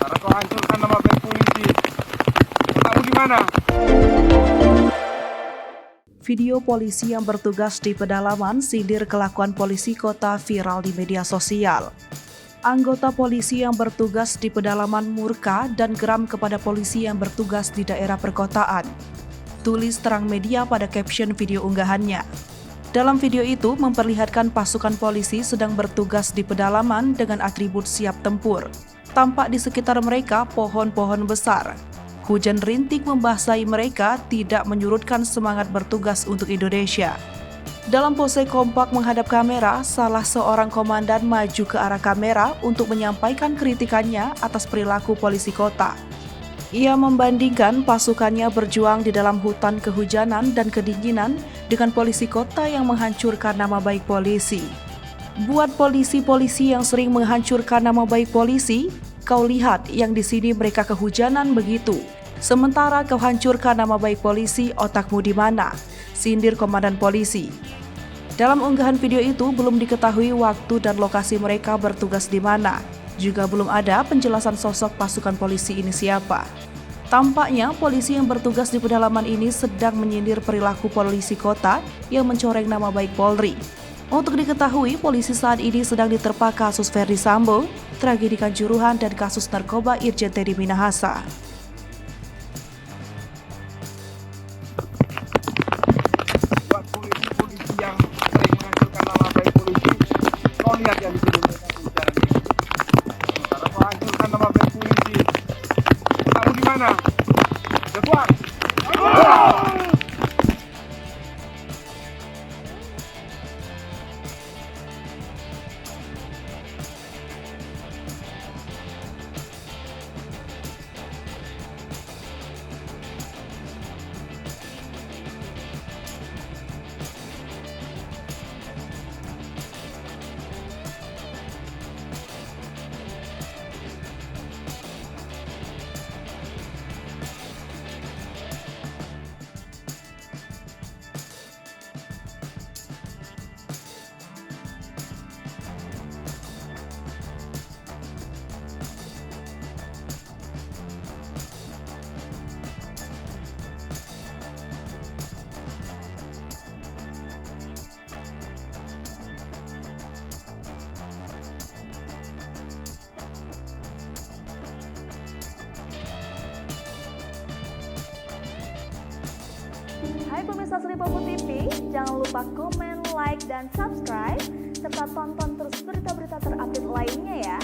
Sementara kau hancurkan nama baik polisi. Kamu di mana? Video polisi yang bertugas di pedalaman sindir kelakuan polisi kota viral di media sosial. Anggota polisi yang bertugas di pedalaman murka dan geram kepada polisi yang bertugas di daerah perkotaan. Tulis terang media pada caption video unggahannya. Dalam video itu memperlihatkan pasukan polisi sedang bertugas di pedalaman dengan atribut siap tempur. Tampak di sekitar mereka pohon-pohon besar. Hujan rintik membasahi mereka tidak menyurutkan semangat bertugas untuk Indonesia. Dalam pose kompak menghadap kamera, salah seorang komandan maju ke arah kamera untuk menyampaikan kritikannya atas perilaku polisi kota. Ia membandingkan pasukannya berjuang di dalam hutan kehujanan dan kedinginan dengan polisi kota yang menghancurkan nama baik polisi. Buat polisi-polisi yang sering menghancurkan nama baik polisi, kau lihat yang di sini mereka kehujanan begitu. Sementara kau hancurkan nama baik polisi, otakmu di mana? Sindir komandan polisi. Dalam unggahan video itu belum diketahui waktu dan lokasi mereka bertugas di mana. Juga belum ada penjelasan sosok pasukan polisi ini siapa. Tampaknya polisi yang bertugas di pedalaman ini sedang menyindir perilaku polisi kota yang mencoreng nama baik Polri. Untuk diketahui, polisi saat ini sedang diterpa kasus Ferdy Sambo, tragedi Kanjuruhan dan kasus narkoba Irjen Teddy Minahasa. Buat polisi-polisi yang sering menghancurkan nama baik polisi, kau lihat yang di sini mereka kehujanan ini. Sementara kau hancurkan nama baik polisi. Kamu di mana? Keluar! Hai pemirsa Sri Popo TV, jangan lupa komen, like, dan subscribe, serta tonton terus berita-berita terupdate lainnya ya.